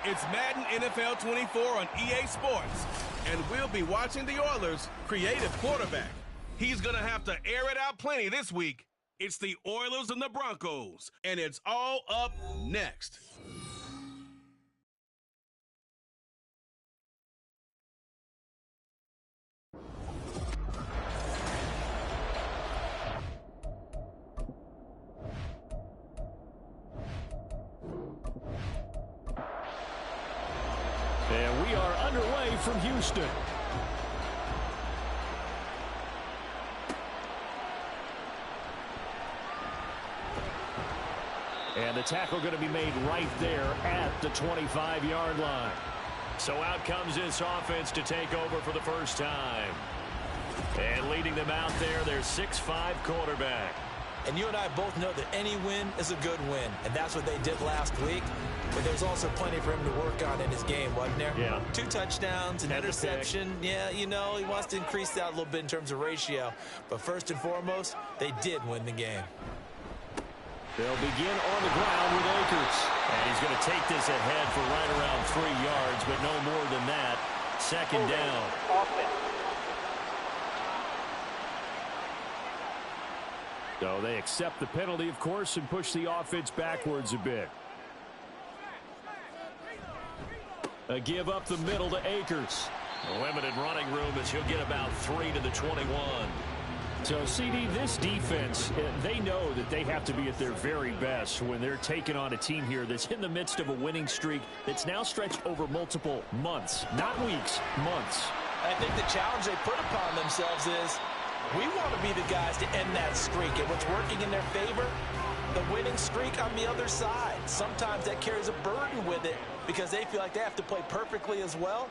It's Madden NFL 24 on EA Sports, and we'll be watching the Oilers' creative quarterback. He's going to have to air it out plenty this week. It's the Oilers and the Broncos, and it's all up next. And we are underway from Houston. And the tackle going to be made right there at the 25-yard line. So out comes this offense to take over for the first time. And leading them out there, their 6'5" quarterback. And you and I both know that any win is a good win. And that's what they did last week. But there's also plenty for him to work on in his game, wasn't there? Yeah. 2 touchdowns, an interception. Yeah, you know, he wants to increase that a little bit in terms of ratio. But first and foremost, they did win the game. They'll begin on the ground with Akers. And he's going to take this ahead for right around 3 yards, but no more than that. Second down. So they accept the penalty, of course, and push the offense backwards a bit. A give up the middle to Akers. A limited running room as he'll get about 3 to the 21. So, CD, this defense, they know that they have to be at their very best when they're taking on a team here that's in the midst of a winning streak that's now stretched over multiple months, not weeks, months. I think the challenge they put upon themselves is we want to be the guys to end that streak. And what's working in their favor? The winning streak on the other side. Sometimes that carries a burden with it because they feel like they have to play perfectly as well.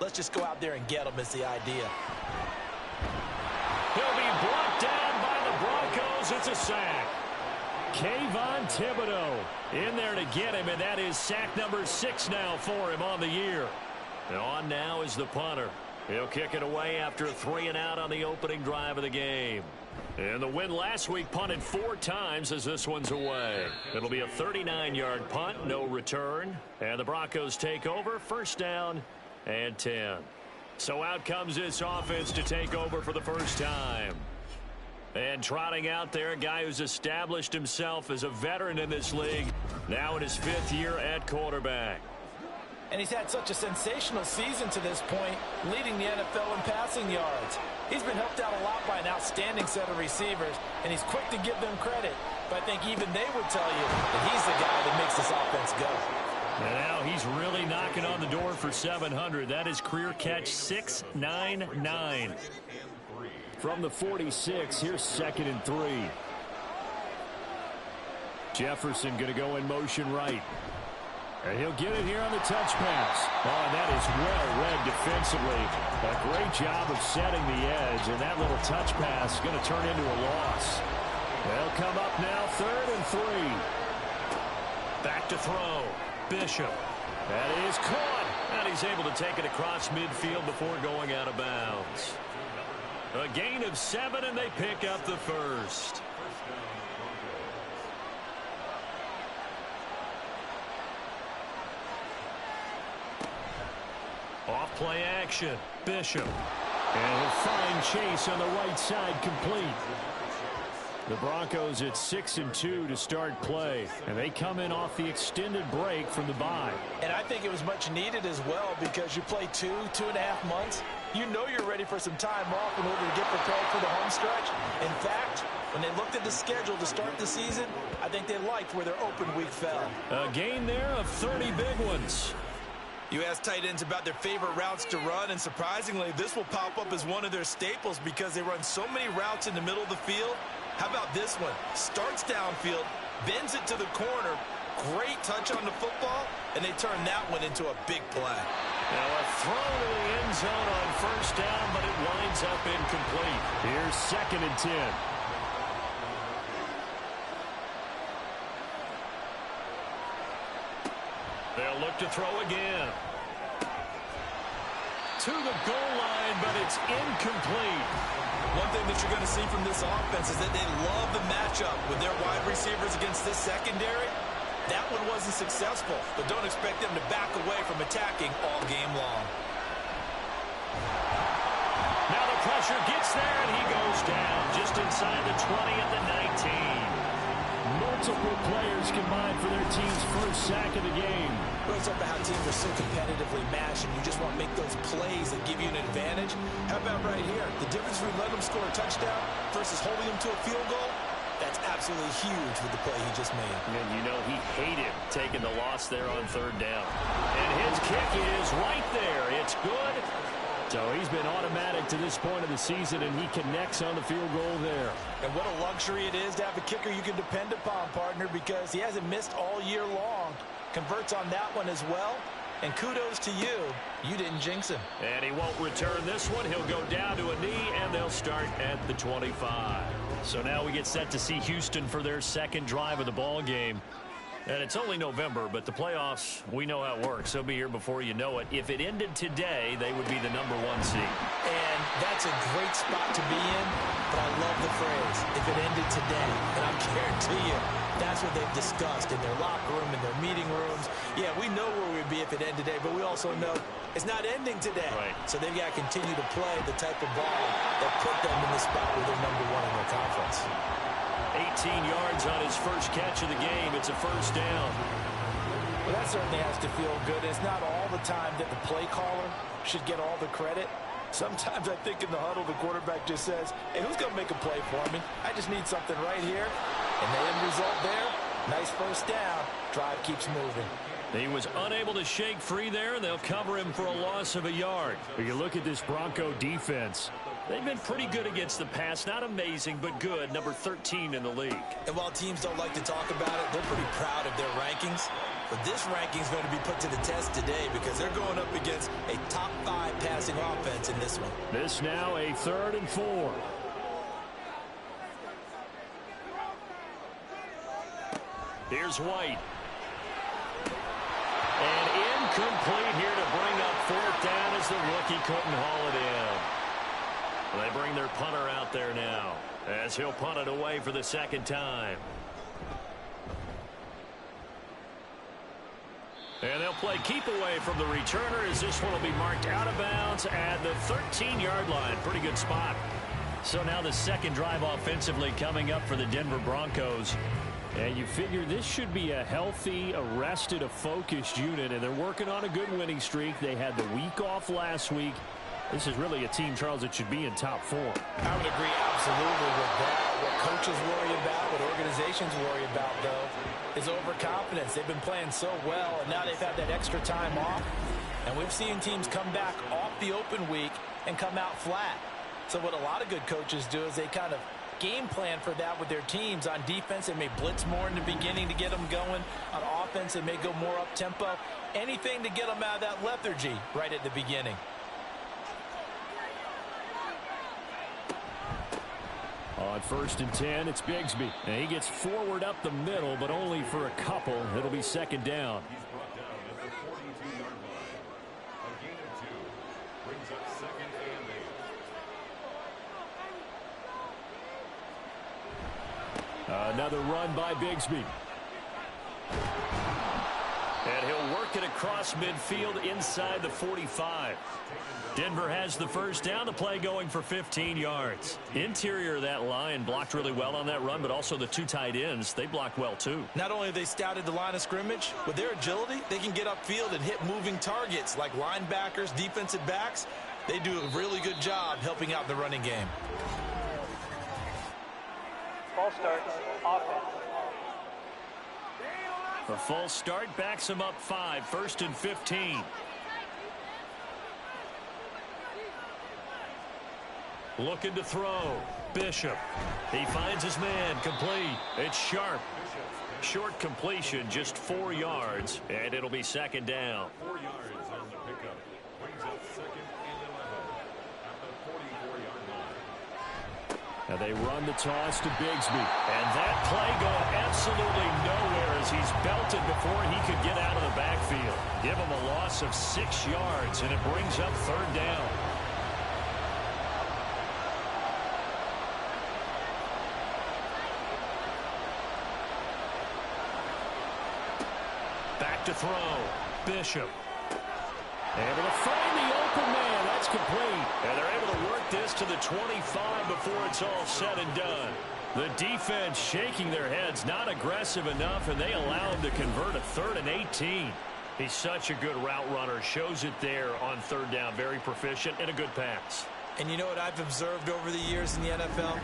Let's just go out there and get them is the idea. He'll be brought down by the Broncos. It's a sack. Kayvon Thibodeaux in there to get him, and that is sack number 6 now for him on the year. And on now is the punter. He'll kick it away after a 3-and-out on the opening drive of the game. And the win last week punted 4 times as this one's away. It'll be a 39-yard punt, no return. And the Broncos take over, first down and 10. So out comes this offense to take over for the first time. And trotting out there, a guy who's established himself as a veteran in this league, now in his 5th year at quarterback. And he's had such a sensational season to this point, leading the NFL in passing yards. He's been helped out a lot by an outstanding set of receivers, and he's quick to give them credit. But I think even they would tell you that he's the guy that makes this offense go. And now he's really knocking on the door for 700. That is career catch 699. From the 46, here's 2nd and 3. Jefferson going to go in motion right. And he'll get it here on the touch pass. Oh, and that is well read defensively. A great job of setting the edge, and that little touch pass is going to turn into a loss. They'll come up now 3rd and 3. Back to throw. Bishop. That is caught. And he's able to take it across midfield before going out of bounds. A gain of 7, and they pick up the first. Off play action. Bishop. And he'll find Chase on the right side complete. The Broncos at 6-2 to start play, and they come in off the extended break from the bye. And I think it was much needed as well because you play 2.5 months. You know you're ready for some time off in order to get prepared for the home stretch. In fact, when they looked at the schedule to start the season, I think they liked where their open week fell. A gain there of 30 big ones. You ask tight ends about their favorite routes to run, and surprisingly, this will pop up as one of their staples because they run so many routes in the middle of the field. How about this one? Starts downfield, bends it to the corner, great touch on the football, and they turn that one into a big play. Now a throw to the end zone on first down, but it winds up incomplete. Here's 2nd and 10. They'll look to throw again. To the goal line, but it's incomplete. One thing that you're going to see from this offense is that they love the matchup with their wide receivers against this secondary. That one wasn't successful, but don't expect them to back away from attacking all game long. Now the pressure gets there, and he goes down just inside the 20 at the 19. Multiple players combined for their team's first sack of the game. Well, it's about how teams are so competitively matched, and you just want to make those plays that give you an advantage. How about right here? The difference between letting them score a touchdown versus holding them to a field goal, that's absolutely huge with the play he just made. And you know he hated taking the loss there on third down. And his kick is right there. It's good. So he's been automatic to this point of the season, and he connects on the field goal there. And what a luxury it is to have a kicker you can depend upon, partner, because he hasn't missed all year long. Converts on that one as well. And kudos to you. You didn't jinx him. And he won't return this one. He'll go down to a knee, and they'll start at the 25. So now we get set to see Houston for their second drive of the ball game. And it's only November, but the playoffs, we know how it works. They'll be here before you know it. If it ended today, they would be the #1 seed. And that's a great spot to be in, but I love the phrase, if it ended today. And I guarantee you, that's what they've discussed in their locker room, in their meeting rooms. Yeah, we know where we'd be if it ended today, but we also know it's not ending today. Right. So they've got to continue to play the type of ball that put them in the spot where they're #1 in their conference. 18 yards on his first catch of the game. It's a first down. Well, that certainly has to feel good. It's not all the time that the play caller should get all the credit. Sometimes I think in the huddle, the quarterback just says, hey, who's going to make a play for me? I just need something right here. And the end result there, nice first down. Drive keeps moving. He was unable to shake free there, and they'll cover him for a loss of a yard. But you look at this Bronco defense. They've been pretty good against the pass. Not amazing, but good. Number 13 in the league. And while teams don't like to talk about it, they're pretty proud of their rankings. But this ranking is going to be put to the test today because they're going up against a top 5 passing offense in this one. This now a 3rd and 4. Here's White. And incomplete here to bring up 4th down as the rookie couldn't haul it in. They bring their punter out there now as he'll punt it away for the second time. And they'll play keep away from the returner as this one will be marked out of bounds at the 13-yard line. Pretty good spot. So now the second drive offensively coming up for the Denver Broncos. And you figure this should be a healthy, a rested, a focused unit, and they're working on a good winning streak. They had the week off last week. This is really a team, Charles, that should be in top 4. I would agree absolutely with that. What coaches worry about, what organizations worry about, though, is overconfidence. They've been playing so well, and now they've had that extra time off. And we've seen teams come back off the open week and come out flat. So what a lot of good coaches do is they kind of game plan for that with their teams. On defense, they may blitz more in the beginning to get them going. On offense, they may go more up-tempo. Anything to get them out of that lethargy right at the beginning. On 1st and 10, it's Bigsby. And he gets forward up the middle, but only for a couple. It'll be second down. He's brought down at the 42-yard line. A gain of 2 brings up 2nd and 8. Another run by Bigsby. And he'll work it across midfield inside the 45. Denver has the first down, the play going for 15 yards. Interior of that line blocked really well on that run, but also the 2 tight ends, they blocked well too. Not only have they scouted the line of scrimmage, with their agility, they can get upfield and hit moving targets like linebackers, defensive backs. They do a really good job helping out the running game. False start, offense. A false start backs him up 5, 1st and 15. Looking to throw. Bishop. He finds his man. Complete. It's Sharp. Short completion, just 4 yards, and it'll be second down. 4 yards on the pickup. Brings up 2nd and 11 at the 44-yard line. Now they run the toss to Bigsby. And that play going absolutely nowhere as he's belted before he could get out of the backfield. Give him a loss of 6 yards, and it brings up 3rd down. Back to throw. Bishop. Able to find the open man. That's complete. And they're able to work this to the 25 before it's all said and done. The defense shaking their heads, not aggressive enough, and they allow him to convert a 3rd and 18. He's such a good route runner. Shows it there on 3rd down. Very proficient and a good pass. And you know what I've observed over the years in the NFL?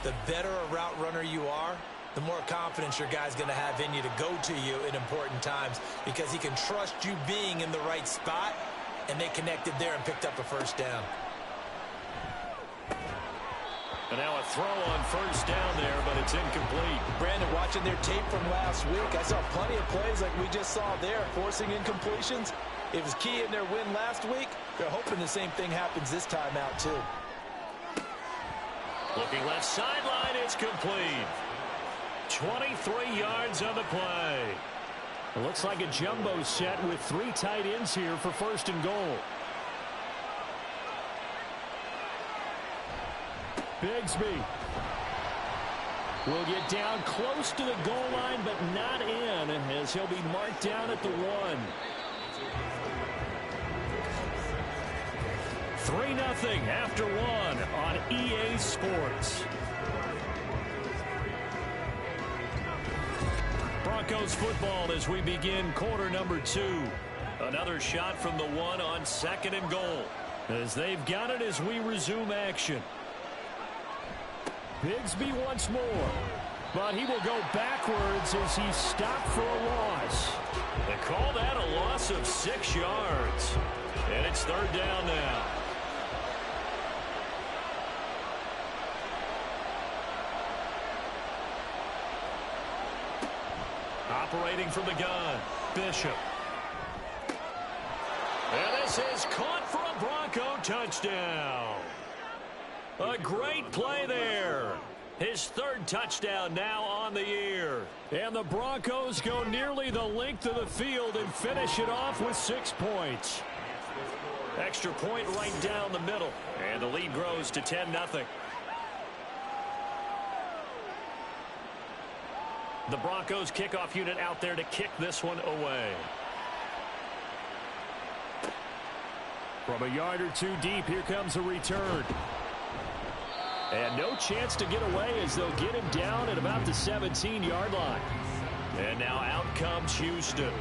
The better a route runner you are, the more confidence your guy's going to have in you to go to you in important times because he can trust you being in the right spot, and they connected there and picked up a 1st down. And now a throw on 1st down there, but it's incomplete. Brandon, watching their tape from last week, I saw plenty of plays like we just saw there, forcing incompletions. It was key in their win last week. They're hoping the same thing happens this time out, too. Looking left sideline, it's complete. 23 yards on the play. It looks like a jumbo set with 3 tight ends here for 1st and goal. Bigsby will get down close to the goal line, but not in, as he'll be marked down at the 1. 3-0 after 1 on EA Sports. Broncos football as we begin quarter number 2. Another shot from the 1 on 2nd and goal, as they've got it as we resume action. Bigsby once more, but he will go backwards as he's stopped for a loss. They call that a loss of 6 yards, and it's 3rd down now. Operating from the gun, Bishop. And this is caught for a Bronco touchdown. A great play there. His 3rd touchdown now on the year. And the Broncos go nearly the length of the field and finish it off with 6 points. Extra point right down the middle. And the lead grows to 10-0. The Broncos kickoff unit out there to kick this one away. From a yard or 2 deep, here comes a return. And no chance to get away as they'll get him down at about the 17-yard line. And now out comes Houston.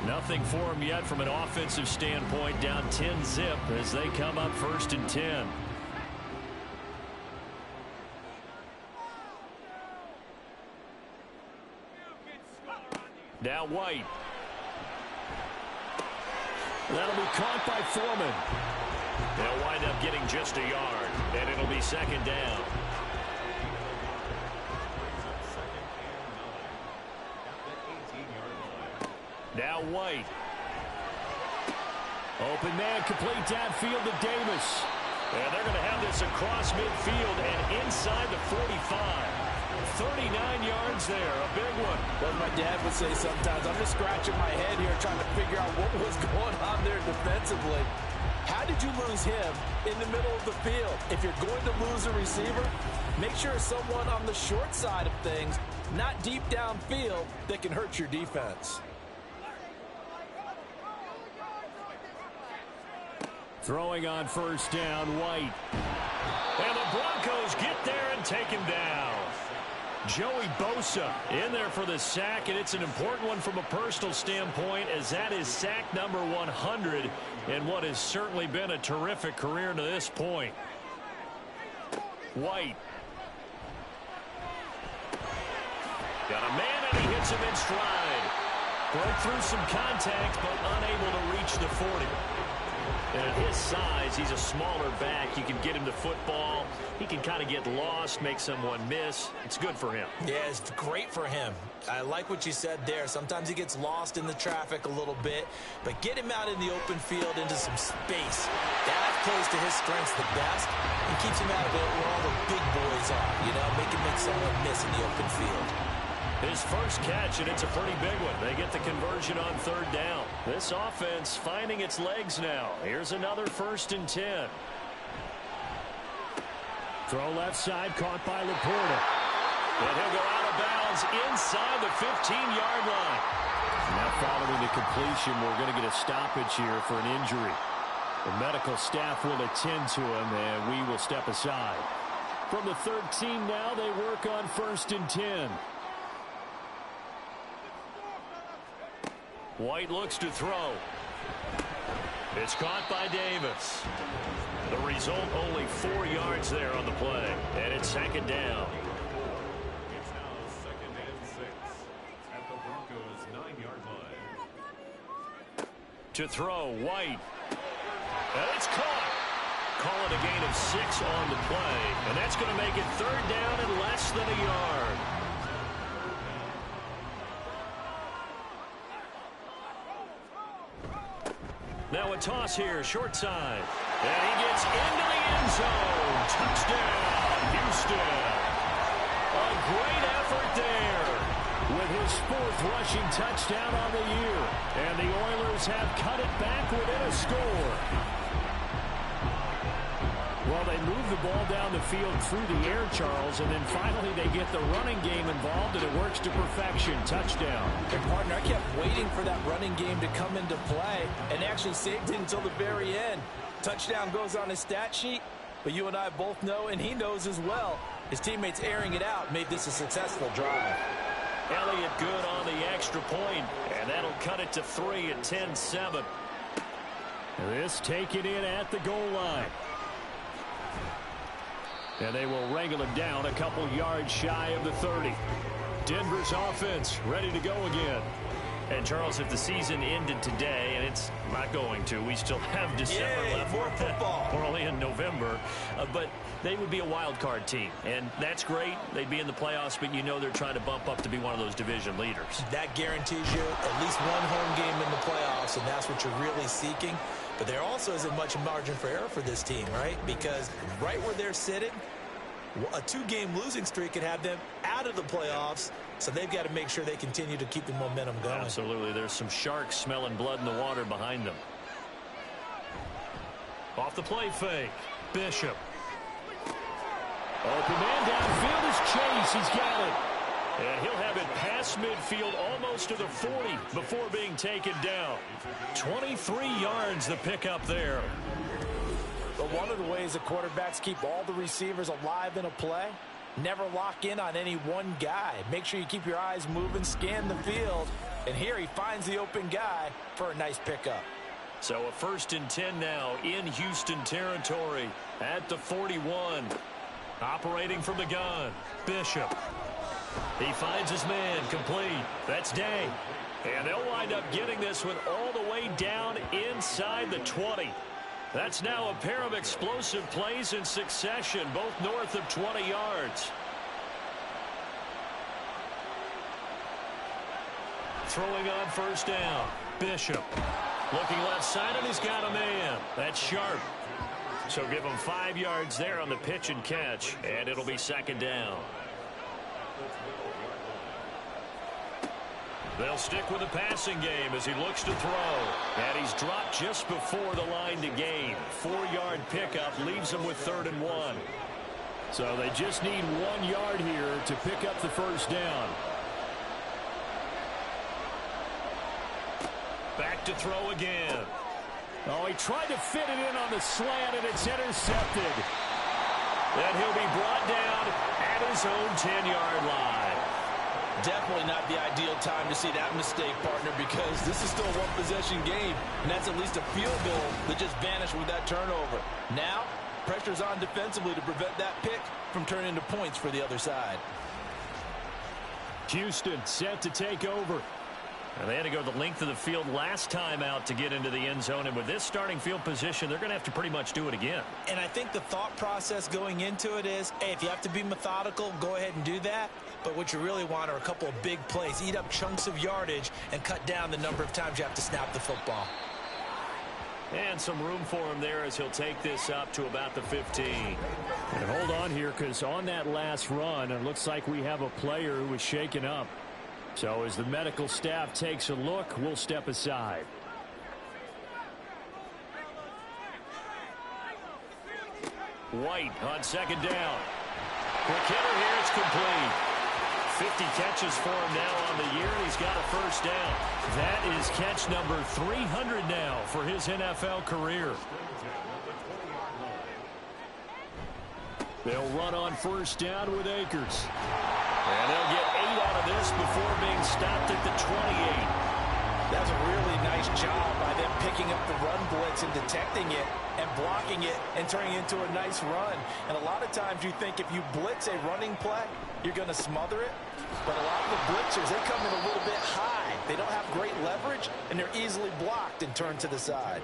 Nothing for him yet from an offensive standpoint, down 10-zip as they come up 1st and 10. Now White. That'll be caught by Foreman. They'll wind up getting just a yard, and it'll be 2nd down. Now White. Open man, complete downfield to Davis. And they're going to have this across midfield and inside the 45. 39 yards there, a big one. As my dad would say sometimes, I'm just scratching my head here trying to figure out what was going on there defensively. How did you lose him in the middle of the field? If you're going to lose a receiver, make sure it's someone on the short side of things, not deep downfield, that can hurt your defense. Throwing on 1st down, White. And the Broncos get there and take him down. Joey Bosa in there for the sack, and it's an important one from a personal standpoint, as that is sack number 100 in what has certainly been a terrific career to this point. White. Got a man, and he hits him in stride. Broke through some contact, but unable to reach the 40. And at his size, he's a smaller back. You can get him the football. He can kind of get lost, make someone miss. It's good for him. Yeah, it's great for him. I like what you said there. Sometimes he gets lost in the traffic a little bit, but get him out in the open field into some space. That plays to his strengths the best and keeps him out of it where all the big boys are, you know, make someone miss in the open field. His first catch, and it's a pretty big one. They get the conversion on 3rd down. This offense finding its legs now. Here's another 1st and 10. Throw left side, caught by Laporta. And he'll go out of bounds inside the 15-yard line. Now following the completion, we're going to get a stoppage here for an injury. The medical staff will attend to him, and we will step aside. From the 13 now, they work on 1st and 10. White looks to throw. It's caught by Davis. The result, only 4 yards there on the play, and it's 2nd down. It's now 2nd and 6 at the Broncos' 9-yard line. To throw, White. And it's caught. Call it a gain of 6 on the play, and that's going to make it 3rd down and less than a yard. Now a toss here, short side. And he gets into the end zone. Touchdown, Houston. A great effort there with his 4th rushing touchdown on the year. And the Oilers have cut it back within a score. Well, they move the ball down the field through the air, Charles, and then finally they get the running game involved, and it works to perfection. Touchdown. Hey, partner, I kept waiting for that running game to come into play and actually saved it until the very end. Touchdown goes on his stat sheet, but you and I both know, and he knows as well, his teammates airing it out made this a successful drive. Elliott good on the extra point, and that'll cut it to 3 at 10-7. This taken in at the goal line. And they will wrangle him down a couple yards shy of the 30. Denver's offense ready to go again. And, Charles, if the season ended today, and it's not going to, we still have December left. More football. We're only in November. But they would be a wild card team. And that's great. They'd be in the playoffs, but you know they're trying to bump up to be one of those division leaders. That guarantees you at least one home game in the playoffs, and that's what you're really seeking. But there also isn't much margin for error for this team, right? Because right where they're sitting, a 2-game losing streak could have them out of the playoffs, so they've got to make sure they continue to keep the momentum going. Absolutely. There's some sharks smelling blood in the water behind them. Off the play fake. Bishop. Open man downfield is Chase. He's got it. And he'll have it past midfield almost to the 40 before being taken down. 23 yards the pickup there. But one of the ways that quarterbacks keep all the receivers alive in a play, never lock in on any one guy. Make sure you keep your eyes moving, scan the field, and here he finds the open guy for a nice pickup. So a 1st and 10 now in Houston territory at the 41. Operating from the gun, Bishop. He finds his man, complete. That's Day. And they'll wind up getting this one all the way down inside the 20. That's now a pair of explosive plays in succession, both north of 20 yards. Throwing on 1st down, Bishop. Looking left side, and he's got a man. That's Sharp. So give him 5 yards there on the pitch and catch, and it'll be 2nd down. They'll stick with the passing game as he looks to throw. And he's dropped just before the line to gain. 4-yard pickup leaves him with 3rd and 1. So they just need 1 yard here to pick up the 1st down. Back to throw again. Oh, he tried to fit it in on the slant, and it's intercepted. Then he'll be brought down at his own 10-yard line. Definitely not the ideal time to see that mistake, partner, because this is still a one-possession game, and that's at least a field goal that just vanished with that turnover. Now, pressure's on defensively to prevent that pick from turning into points for the other side. Houston set to take over. And they had to go the length of the field last time out to get into the end zone. And with this starting field position, they're going to have to pretty much do it again. And I think the thought process going into it is, hey, if you have to be methodical, go ahead and do that. But what you really want are a couple of big plays. Eat up chunks of yardage and cut down the number of times you have to snap the football. And some room for him there as he'll take this up to about the 15. And hold on here, because on that last run, it looks like we have a player who was shaken up. So as the medical staff takes a look, we'll step aside. White on 2nd down. Quick hitter here, it's complete. 50 catches for him now on the year, and he's got a first down. That is catch number 300 now for his NFL career. They'll run on first down with Akers. And they'll get 8 out of this before being stopped at the 28. That's a really nice job by them picking up the run blitz and detecting it and blocking it and turning it into a nice run. And a lot of times you think if you blitz a running play, you're going to smother it. But a lot of the blitzers, they come in a little bit high. They don't have great leverage, and they're easily blocked and turned to the side.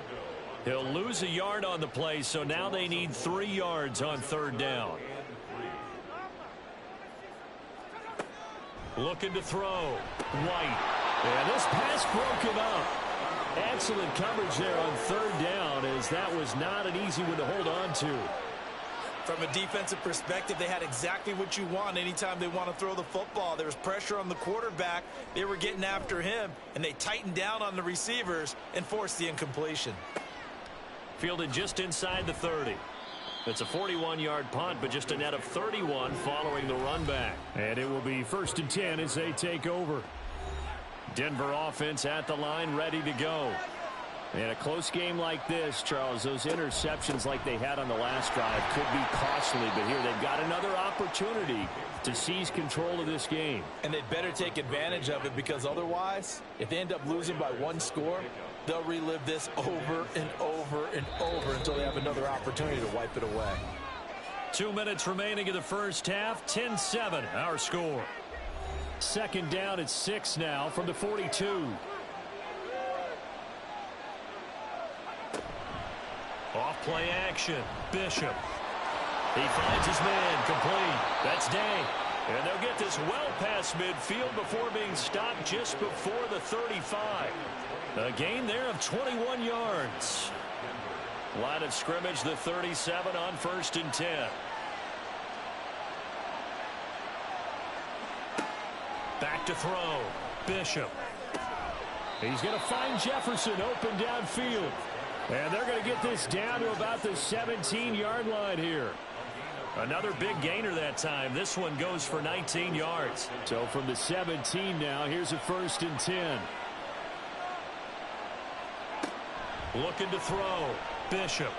He'll lose a yard on the play, so now they need 3 yards on third down. Looking to throw. White. And this pass broke him up. Excellent coverage there on third down, as that was not an easy one to hold on to. From a defensive perspective, they had exactly what you want anytime they want to throw the football. There was pressure on the quarterback. They were getting after him, and they tightened down on the receivers and forced the incompletion. Fielded just inside the 30. It's a 41-yard punt, but just a net of 31 following the run back. And it will be 1st and 10 as they take over. Denver offense at the line, ready to go. In a close game like this, Charles, those interceptions like they had on the last drive could be costly, but here they've got another opportunity to seize control of this game. And they'd better take advantage of it, because otherwise, if they end up losing by 1 score, they'll relive this over and over and over until they have another opportunity to wipe it away. 2 minutes remaining in the first half. 10-7 our score. Second down at 6 now from the 42. Off play action. Bishop. He finds his man complete. That's Day. And they'll get this well past midfield before being stopped just before the 35. A gain there of 21 yards. Line of scrimmage, the 37 on 1st and 10. Back to throw. Bishop. He's going to find Jefferson open downfield. And they're going to get this down to about the 17-yard line here. Another big gainer that time. This one goes for 19 yards. So from the 17 now, here's a 1st and 10. Looking to throw. Bishop.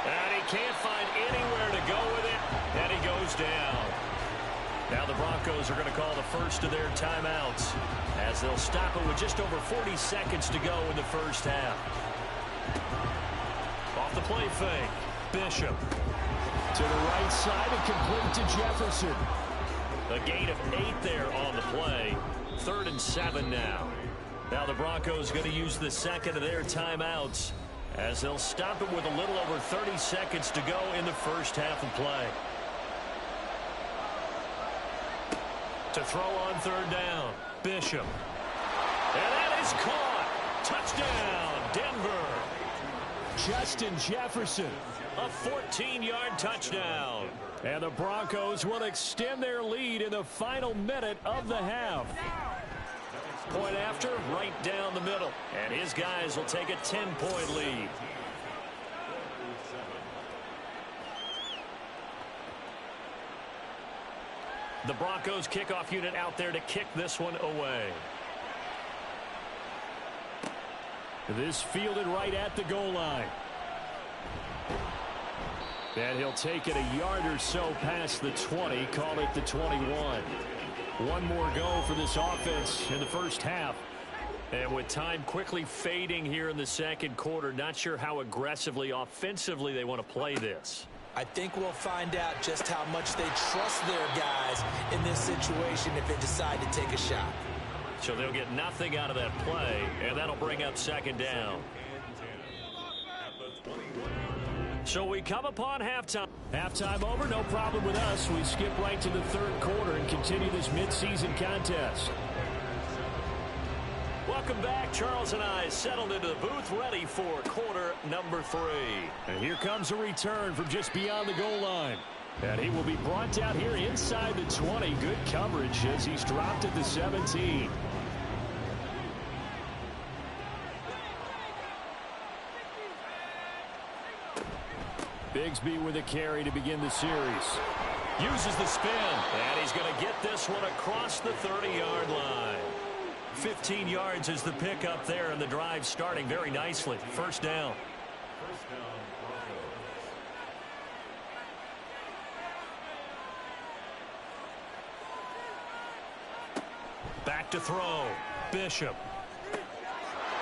And he can't find anywhere to go with it. And he goes down. Now the Broncos are going to call the first of their timeouts, as they'll stop it with just over 40 seconds to go in the first half. Off the play fake. Bishop. To the right side and complete to Jefferson. A gain of 8 there on the play. 3rd and 7 now. Now the Broncos going to use the second of their timeouts, as they'll stop it with a little over 30 seconds to go in the first half of play. To throw on third down. Bishop. And that is caught. Touchdown, Denver. Justin Jefferson. A 14-yard touchdown. And the Broncos will extend their lead in the final minute of the half. Point after, right down the middle. And his guys will take a 10-point lead. The Broncos kickoff unit out there to kick this one away. This fielded right at the goal line. And he'll take it a yard or so past the 20, call it the 21. One more go for this offense in the first half. And with time quickly fading here in the second quarter, not sure how aggressively, offensively they want to play this. I think we'll find out just how much they trust their guys in this situation if they decide to take a shot. So they'll get nothing out of that play, and that'll bring up second down. So we come upon halftime. Halftime over, no problem with us. We skip right to the third quarter and continue this midseason contest. Welcome back. Charles and I settled into the booth, ready for quarter number 3. And here comes a return from just beyond the goal line. And he will be brought down here inside the 20. Good coverage as he's dropped at the 17. Bigsby with a carry to begin the series. Uses the spin, and he's going to get this one across the 30-yard line. 15 yards is the pickup there, and the drive starting very nicely. First down. First down, Broncos. Back to throw. Bishop.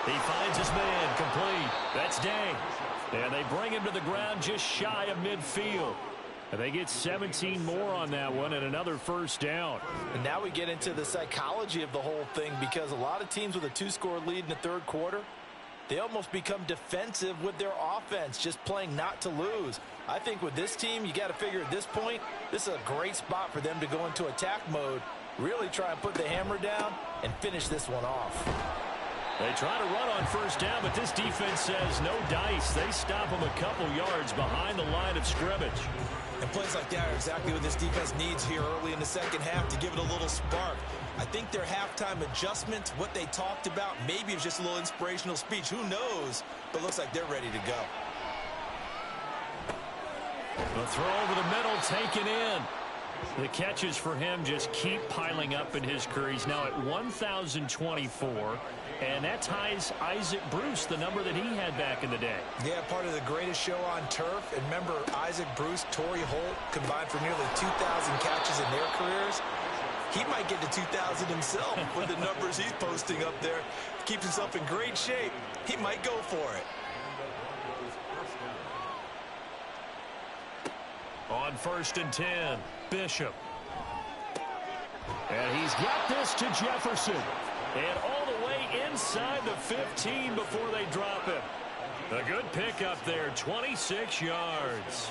He finds his man, complete. That's Day. And they bring him to the ground just shy of midfield. And they get 17 more on that one and another first down. And now we get into the psychology of the whole thing, because a lot of teams with a 2-score lead in the third quarter, they almost become defensive with their offense, just playing not to lose. I think with this team, you got to figure at this point, this is a great spot for them to go into attack mode, really try and put the hammer down and finish this one off. They try to run on first down, but this defense says no dice. They stop them a couple yards behind the line of scrimmage. And plays like that are exactly what this defense needs here early in the second half to give it a little spark. I think their halftime adjustments, what they talked about, maybe it was just a little inspirational speech. Who knows? But looks like they're ready to go. The throw over the middle, taken in. The catches for him just keep piling up in his career. He's now at 1,024. And that ties Isaac Bruce, the number that he had back in the day. Yeah, part of the greatest show on turf. And remember, Isaac Bruce, Torrey Holt combined for nearly 2,000 catches in their careers. He might get to 2,000 himself with the numbers he's posting up there. Keeps himself in great shape. He might go for it. On 1st and 10, Bishop. And he's got this to Jefferson. And all the way inside the 15 before they drop him. A good pickup there, 26 yards.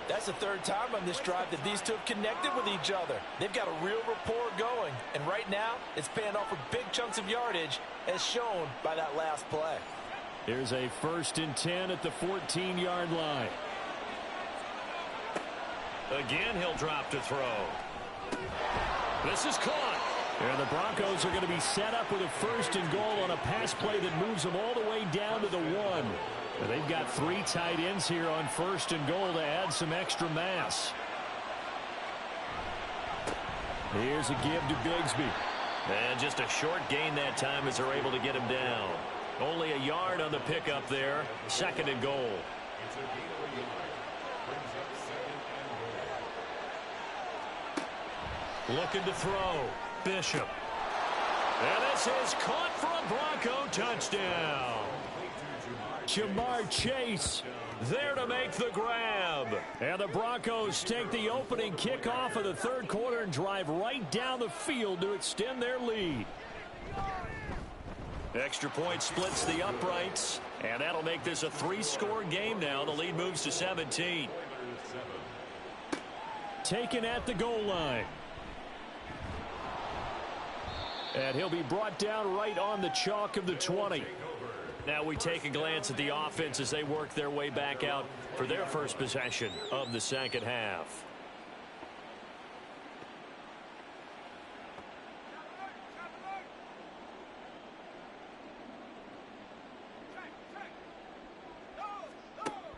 That's the third time on this drive that these two have connected with each other. They've got a real rapport going. And right now, it's paying off with big chunks of yardage, as shown by that last play. Here's a 1st and 10 at the 14-yard line. Again, he'll drop to throw. This is caught. And the Broncos are going to be set up with a 1st and goal on a pass play that moves them all the way down to the 1. And they've got 3 tight ends here on 1st and goal to add some extra mass. Here's a give to Bigsby. And just a short gain that time as they're able to get him down. Only a yard on the pickup there. 2nd and goal. It's a gain of a yard. Brings up 2nd and goal. Looking to throw. Bishop. And this is caught for a Bronco touchdown. Jamar Chase there to make the grab. And the Broncos take the opening kickoff of the third quarter and drive right down the field to extend their lead. Extra point splits the uprights, and that'll make this a 3-score game now. The lead moves to 17. Taken at the goal line. And he'll be brought down right on the chalk of the 20. Now we take a glance at the offense as they work their way back out for their first possession of the second half.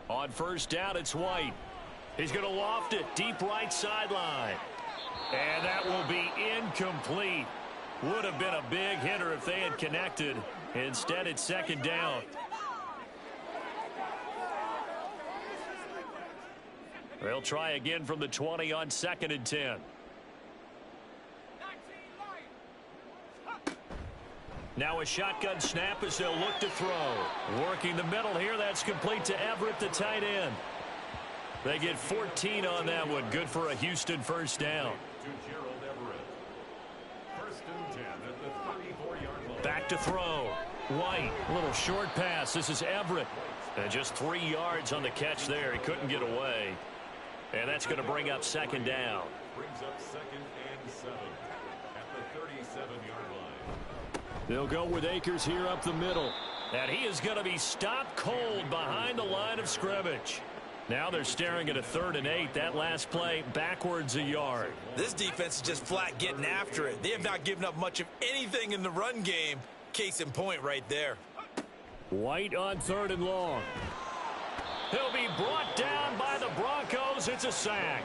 On 1st down, it's White. He's going to loft it deep right sideline. And that will be incomplete. Would have been a big hitter if they had connected. Instead, it's 2nd down. They'll try again from the 20 on 2nd and 10. Now a shotgun snap as they'll look to throw. Working the middle here. That's complete to Everett, the tight end. They get 14 on that one. Good for a Houston 1st down. To Gerald Everett. 1st and 10 at the 34-yard line. Back to throw. White, a little short pass. This is Everett. And just 3 yards on the catch there. He couldn't get away. And that's going to bring up 2nd down. Brings up 2nd and 7 at the 37-yard line. They'll go with Akers here up the middle. And he is going to be stopped cold behind the line of scrimmage. Now they're staring at a 3rd and 8. That last play backwards a yard. This defense is just flat getting after it. They have not given up much of anything in the run game. Case in point right there. White on 3rd and long. He'll be brought down by the Broncos. It's a sack.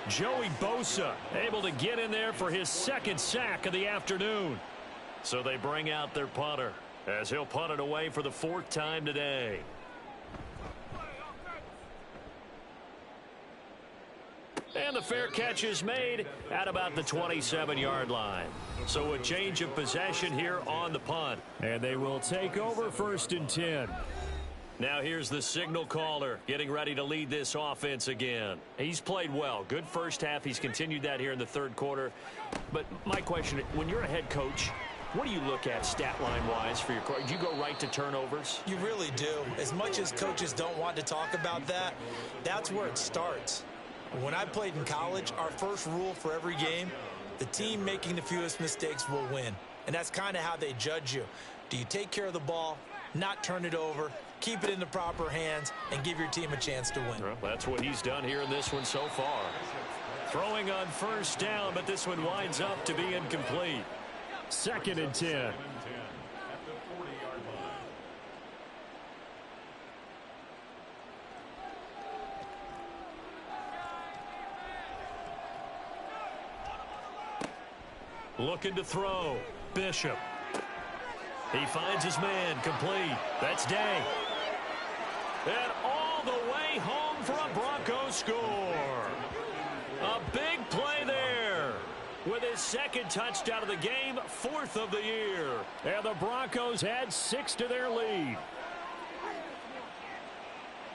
Joey Bosa able to get in there for his second sack of the afternoon. So they bring out their punter as he'll punt it away for the 4th time today. And the fair catch is made at about the 27-yard line. So a change of possession here on the punt. And they will take over 1st and 10. Now here's the signal caller getting ready to lead this offense again. He's played well. Good first half. He's continued that here in the 3rd quarter. But my question, when you're a head coach, what do you look at stat line-wise for your coach? Do you go right to turnovers? You really do. As much as coaches don't want to talk about that, that's where it starts. When I played in college, our first rule for every game, the team making the fewest mistakes will win. And that's kind of how they judge you. Do you take care of the ball, not turn it over, keep it in the proper hands, and give your team a chance to win? Well, that's what he's done here in this one so far. Throwing on 1st down, but this one winds up to be incomplete. 2nd and 10. Looking to throw. Bishop. He finds his man. Complete. That's Day. And all the way home for a Broncos score. A big play there. With his 2nd touchdown of the game, 4th of the year. And the Broncos add 6 to their lead.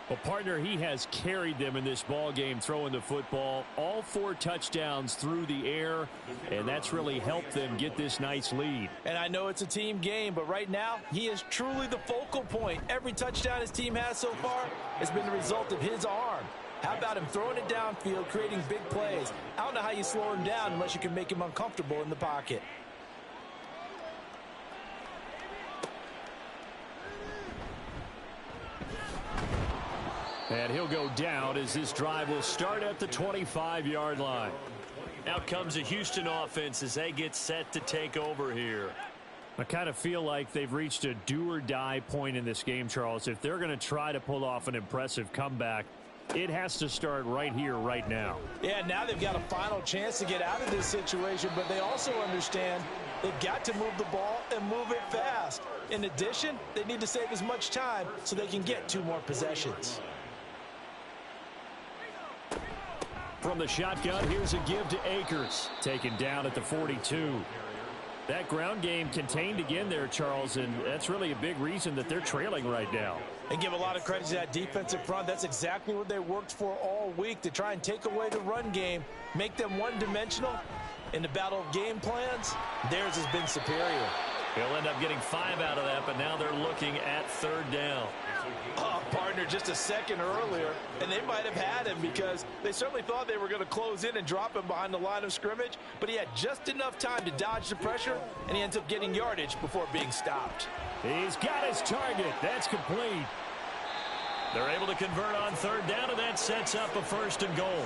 Well, partner, he has carried them in this ball game throwing the football. All 4 touchdowns through the air, and that's really helped them get this nice lead. And I know it's a team game, but right now, he is truly the focal point. Every touchdown his team has so far has been the result of his arm. How about him throwing it downfield, creating big plays? I don't know how you slow him down unless you can make him uncomfortable in the pocket. And he'll go down as this drive will start at the 25-yard line. Out comes the Houston offense as they get set to take over here. I kind of feel like they've reached a do-or-die point in this game, Charles. If they're going to try to pull off an impressive comeback, it has to start right here, right now. Yeah, now they've got a final chance to get out of this situation, but they also understand they've got to move the ball and move it fast. In addition, they need to save as much time so they can get 2 more possessions. From the shotgun, here's a give to Akers. Taken down at the 42. That ground game contained again there, Charles, and that's really a big reason that they're trailing right now. And give a lot of credit to that defensive front. That's exactly what they worked for all week, to try and take away the run game, make them one-dimensional. In the battle of game plans, theirs has been superior. He'll end up getting 5 out of that, but now they're looking at 3rd down. Oh, partner, just a second earlier, and they might have had him because they certainly thought they were going to close in and drop him behind the line of scrimmage, but he had just enough time to dodge the pressure, and he ends up getting yardage before being stopped. He's got his target. That's complete. They're able to convert on 3rd down, and that sets up a 1st and goal.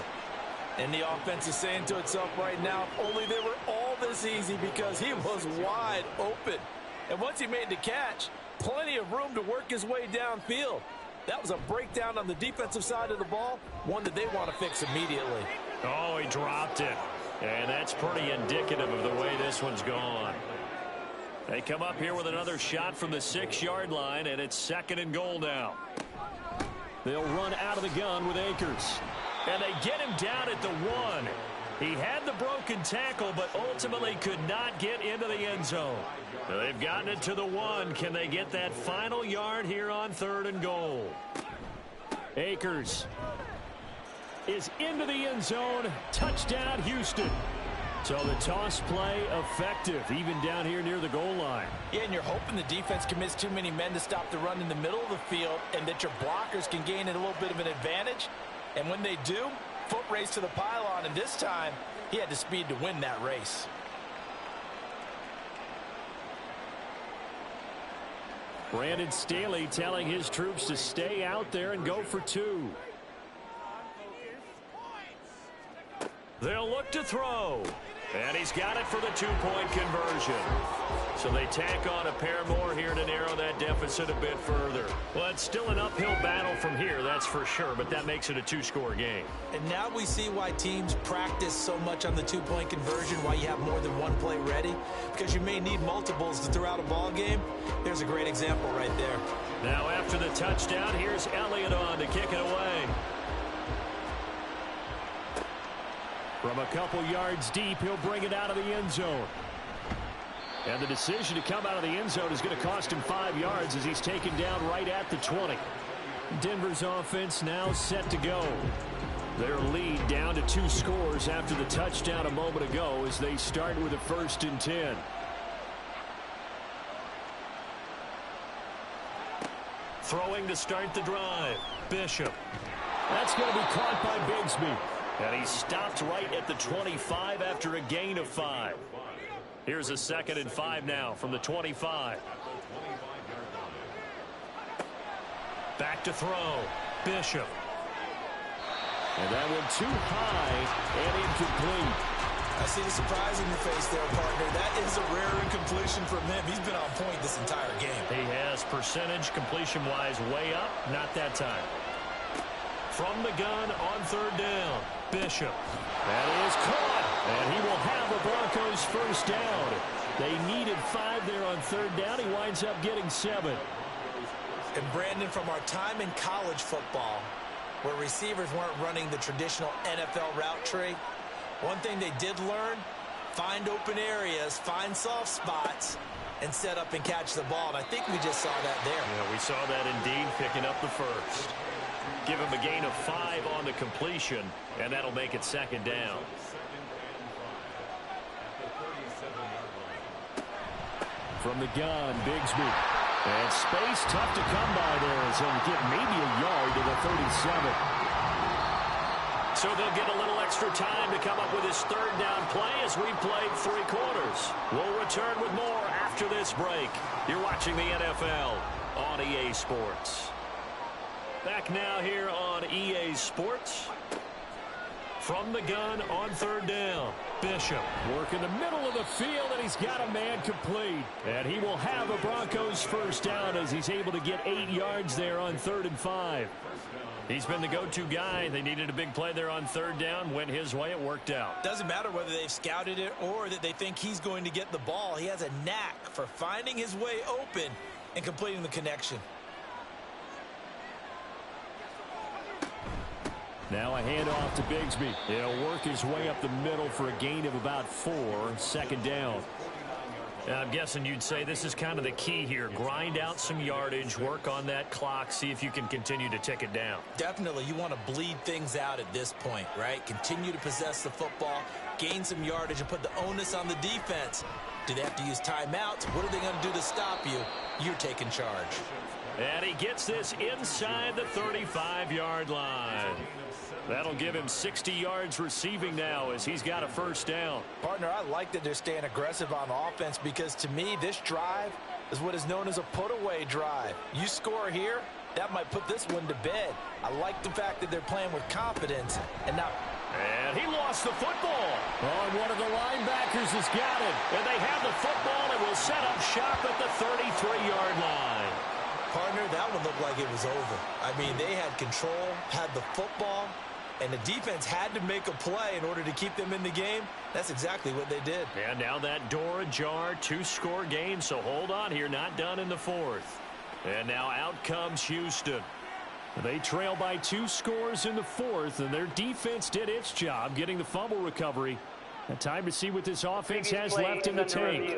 And the offense is saying to itself right now, if only they were all this easy, because he was wide open. And once he made the catch, plenty of room to work his way downfield. That was a breakdown on the defensive side of the ball, one that they want to fix immediately. Oh, he dropped it. And that's pretty indicative of the way this one's gone. They come up here with another shot from the 6-yard line, and it's 2nd and goal now. They'll run out of the gun with Akers. And they get him down at the 1. He had the broken tackle, but ultimately could not get into the end zone. Now they've gotten it to the 1. Can they get that final yard here on 3rd and goal? Akers is into the end zone. Touchdown, Houston. So the toss play effective, even down here near the goal line. Yeah, and you're hoping the defense commits too many men to stop the run in the middle of the field, and that your blockers can gain a little bit of an advantage. And when they do, foot race to the pylon, and this time he had the speed to win that race. Brandon Staley telling his troops to stay out there and go for 2. They'll look to throw. And he's got it for the two-point conversion. So they tack on a pair more here to narrow that deficit a bit further. Well, it's still an uphill battle from here, that's for sure, but that makes it a two-score game. And now we see why teams practice so much on the two-point conversion, why you have more than one play ready, because you may need multiples to throw out a ball game. There's a great example right there. Now after the touchdown, here's Elliott on to kick it away. From a couple yards deep, he'll bring it out of the end zone. And the decision to come out of the end zone is going to cost him 5 yards as he's taken down right at the 20. Denver's offense now set to go. Their lead down to 2 scores after the touchdown a moment ago as they start with a 1st and 10. Throwing to start the drive. Bishop. That's going to be caught by Bigsby. And he stopped right at the 25 after a gain of 5. Here's a 2nd and 5 now from the 25. Back to throw. Bishop. And that one too high and incomplete. I see the surprise in your face there, partner. That is a rare incompletion from him. He's been on point this entire game. He has percentage completion-wise way up. Not that time. From the gun on 3rd down. Bishop. That is caught. And he will have the Broncos 1st down. They needed 5 there on 3rd down. He winds up getting 7. And Brandon, from our time in college football, where receivers weren't running the traditional NFL route tree, one thing they did learn, find open areas, find soft spots, and set up and catch the ball. And I think we just saw that there. Yeah, we saw that indeed, picking up the 1st. Give him a gain of 5 on the completion, and that'll make it 2nd down. From the gun, Bigsby. And space tough to come by there as he'll get maybe a yard to the 37. So they'll get a little extra time to come up with his 3rd down play as we've played 3 quarters. We'll return with more after this break. You're watching the NFL on EA Sports. Back now here on EA Sports. From the gun on 3rd down. Bishop working the middle of the field, and he's got a man complete. And he will have a Broncos 1st down as he's able to get 8 yards there on 3rd and 5. He's been the go-to guy. They needed a big play there on 3rd down. Went his way. It worked out. Doesn't matter whether they've scouted it or that they think he's going to get the ball. He has a knack for finding his way open and completing the connection. Now a handoff to Bigsby. He'll work his way up the middle for a gain of about 4. 2nd down. I'm guessing you'd say this is kind of the key here. Grind out some yardage, work on that clock, see if you can continue to tick it down. Definitely. You want to bleed things out at this point, right? Continue to possess the football, gain some yardage, and put the onus on the defense. Do they have to use timeouts? What are they going to do to stop you? You're taking charge. And he gets this inside the 35-yard line. That'll give him 60 yards receiving now as he's got a 1st down. Partner, I like that they're staying aggressive on offense because to me, this drive is what is known as a put-away drive. You score here, that might put this one to bed. I like the fact that they're playing with confidence. And he lost the football. Oh, and one of the linebackers has got it. And they have the football and will set up shop at the 33-yard line. Partner, that one looked like it was over. I mean, they had control, had the football, and the defense had to make a play in order to keep them in the game. That's exactly what they did. And now that door ajar, 2-score game, so hold on here, not done in the 4th. And now out comes Houston. They trail by 2 scores in the 4th, and their defense did its job getting the fumble recovery. And time to see what this offense has left in the tank.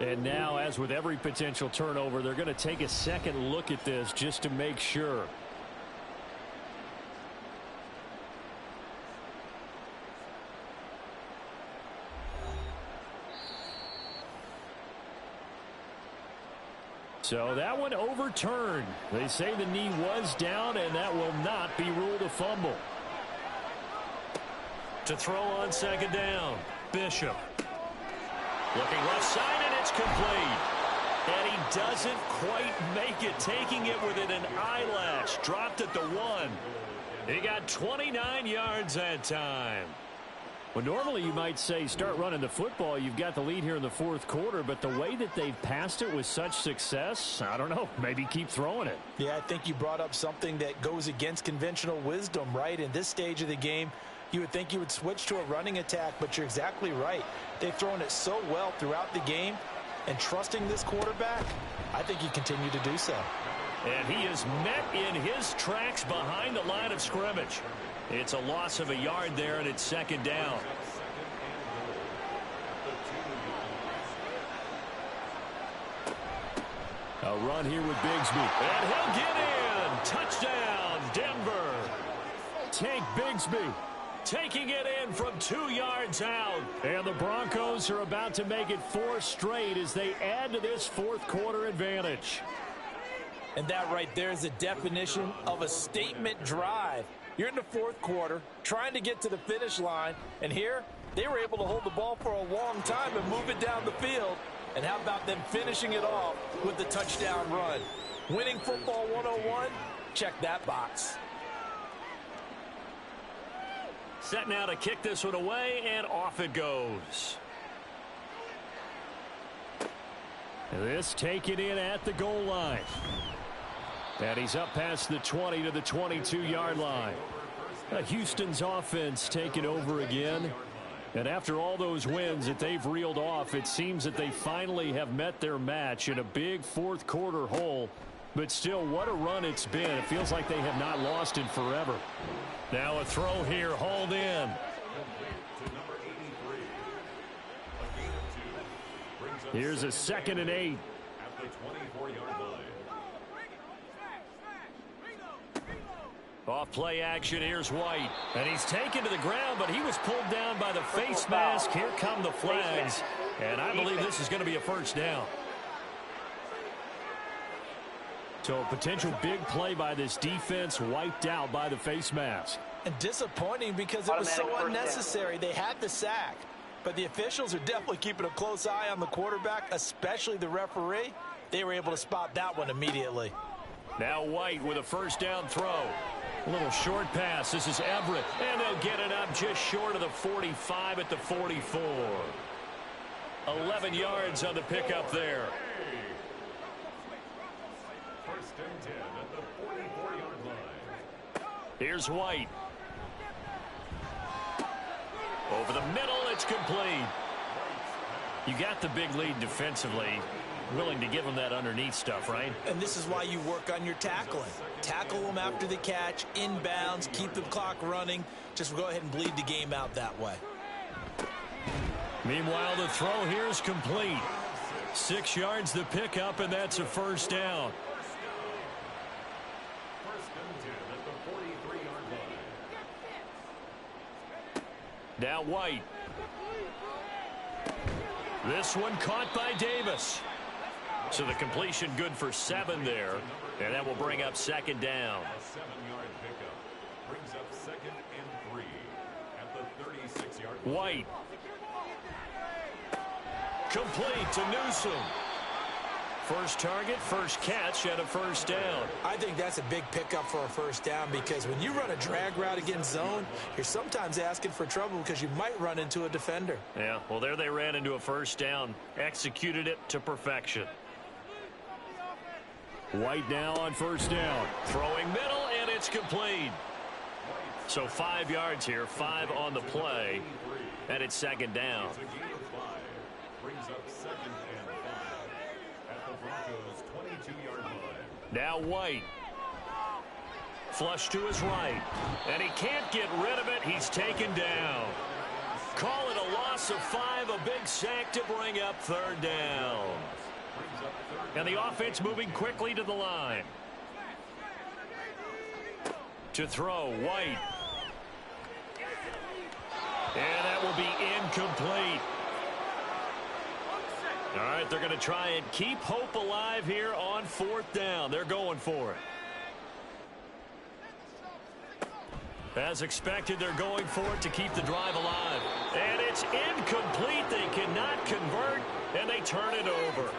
And now, as with every potential turnover, they're going to take a second look at this just to make sure. So that one overturned. They say the knee was down, and that will not be ruled a fumble. To throw on 2nd down, Bishop. Looking left side, and it's complete. And he doesn't quite make it, taking it within an eyelash. Dropped at the 1. He got 29 yards that time. Well, normally you might say start running the football. You've got the lead here in the fourth quarter, but the way that they've passed it with such success, I don't know, maybe keep throwing it. Yeah, I think you brought up something that goes against conventional wisdom, right? In this stage of the game, you would think you would switch to a running attack, but you're exactly right. They've thrown it so well throughout the game, and trusting this quarterback, I think you continue to do so. And he is met in his tracks behind the line of scrimmage. It's a loss of a yard there, and it's second down. A run here with Bigsby. And he'll get in. Touchdown, Denver. Tank Bigsby taking it in from 2 yards out. And the Broncos are about to make it 4 straight as they add to this fourth quarter advantage. And that right there is the definition of a statement drive. You're in the fourth quarter, trying to get to the finish line, and here they were able to hold the ball for a long time and move it down the field. And how about them finishing it off with the touchdown run? Winning football 101, check that box. Set now to kick this one away, and off it goes. This taken in at the goal line. And he's up past the 20 to the 22-yard line. Houston's offense taking over again. And after all those wins that they've reeled off, it seems that they finally have met their match in a big fourth quarter hole. But still, what a run it's been. It feels like they have not lost in forever. Now a throw here, hauled in. Here's a 2nd and 8. At the 24-yard line. Off play action, here's White. And he's taken to the ground, but he was pulled down by the face mask. Here come the flags. And I believe this is going to be a first down. So a potential big play by this defense, wiped out by the face mask. And disappointing because it was so unnecessary. They had the sack. But the officials are definitely keeping a close eye on the quarterback, especially the referee. They were able to spot that one immediately. Now White with a first down throw. A little short pass. This is Everett. And they'll get it up just short of the 45 at the 44. 11 yards on the pickup there. First and 10 at the 44-yard line. Here's White. Over the middle, it's complete. You got the big lead defensively. Willing to give them that underneath stuff, right? And this is why you work on your tackling. Tackle them after the catch, inbounds, keep the clock running. Just go ahead and bleed the game out that way. Meanwhile, the throw here is complete. 6 yards the pickup, and that's a first down. First and 10 at the 43-yard line. Now White. This one caught by Davis. So the completion good for 7 there. And that will bring up second down. A 7-yard pickup brings up 2nd and 3 at the 36-yard line. White. Complete to Newsom. First target, first catch, and a first down. I think that's a big pickup for a first down because when you run a drag route against zone, you're sometimes asking for trouble because you might run into a defender. Yeah, well, there they ran into a first down. Executed it to perfection. White now on first down. Throwing middle, and it's complete. So 5 yards here, 5 on the play, and it's second down. It's a gain of 5. Brings up 2nd and 5 at the Broncos' 22-yard line. Now White. Flush to his right. And he can't get rid of it. He's taken down. Call it a loss of 5, a big sack to bring up third down. And the offense moving quickly to the line. To throw, White. And that will be incomplete. All right, they're going to try and keep hope alive here on fourth down. They're going for it. As expected, they're going for it to keep the drive alive. And it's incomplete. They cannot convert, and they turn it over.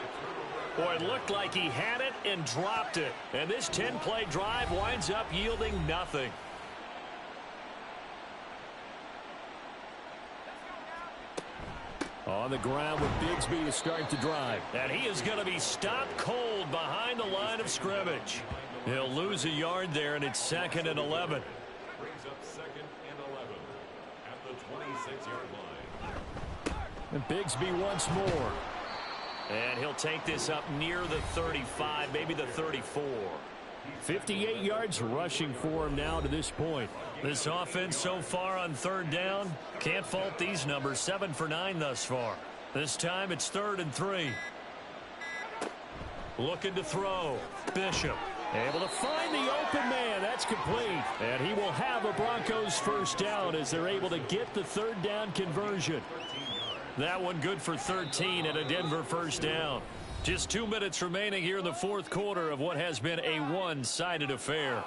Boy, it looked like he had it and dropped it. And this 10-play drive winds up yielding nothing. On the ground with Bigsby to start the drive. And he is going to be stopped cold behind the line of scrimmage. He'll lose a yard there, and it's 2nd and 11. Brings up 2nd and 11 at the 26-yard line. And Bigsby once more. And he'll take this up near the 35, maybe the 34. 58 yards rushing for him now to this point. This offense so far on 3rd down, can't fault these numbers. 7 for 9 thus far. This time it's 3rd and 3. Looking to throw. Bishop able to find the open man. That's complete. And he will have a Broncos 1st down as they're able to get the 3rd down conversion. That one good for 13 and a Denver 1st down. Just 2 minutes remaining here in the 4th quarter of what has been a one-sided affair.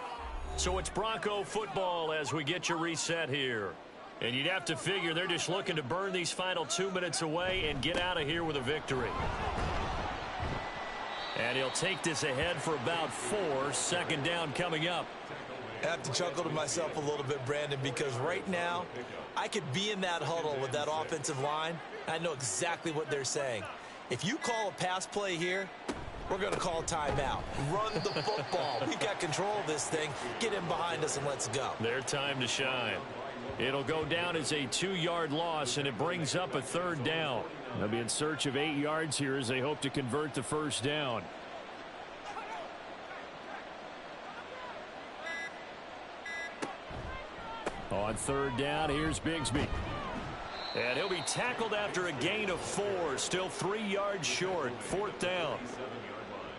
So it's Bronco football as we get you reset here. And you'd have to figure they're just looking to burn these final 2 minutes away and get out of here with a victory. And he'll take this ahead for about 4. 2nd down coming up. I have to chuckle to myself a little bit, Brandon, because right now I could be in that huddle with that offensive line. I know exactly what they're saying. If you call a pass play here, we're going to call timeout. Run the football. We've got control of this thing. Get in behind us and let's go. Their time to shine. It'll go down as a 2-yard loss, and it brings up a 3rd down. They'll be in search of 8 yards here as they hope to convert the 1st down. On 3rd down, here's Bigsby. And he'll be tackled after a gain of 4. Still 3 yards short. 4th down. 7-yard line.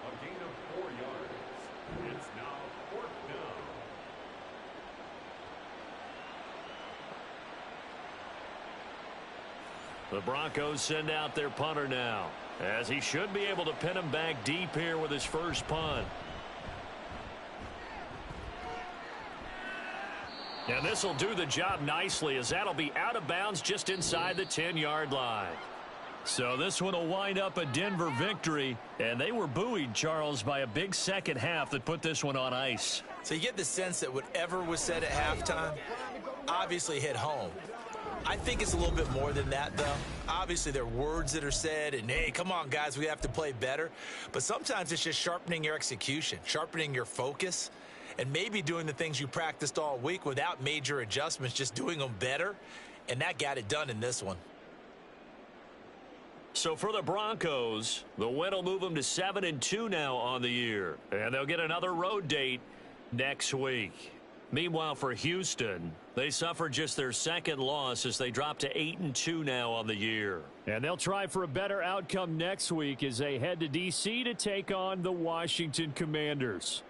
A gain of 4 yards. It's now 4th down. The Broncos send out their punter now, as he should be able to pin him back deep here with his first punt. And this will do the job nicely, as that'll be out of bounds just inside the 10-yard line. So this one will wind up a Denver victory, and they were buoyed, Charles, by a big second half that put this one on ice. So you get the sense that whatever was said at halftime obviously hit home. I think it's a little bit more than that, though. Obviously, there are words that are said, and, hey, come on, guys, we have to play better. But sometimes it's just sharpening your execution, sharpening your focus, and maybe doing the things you practiced all week without major adjustments, just doing them better. And that got it done in this one. So for the Broncos, the win will move them to 7-2 now on the year. And they'll get another road date next week. Meanwhile, for Houston, they suffered just their 2nd loss as they drop to 8-2 now on the year. And they'll try for a better outcome next week as they head to D.C. to take on the Washington Commanders.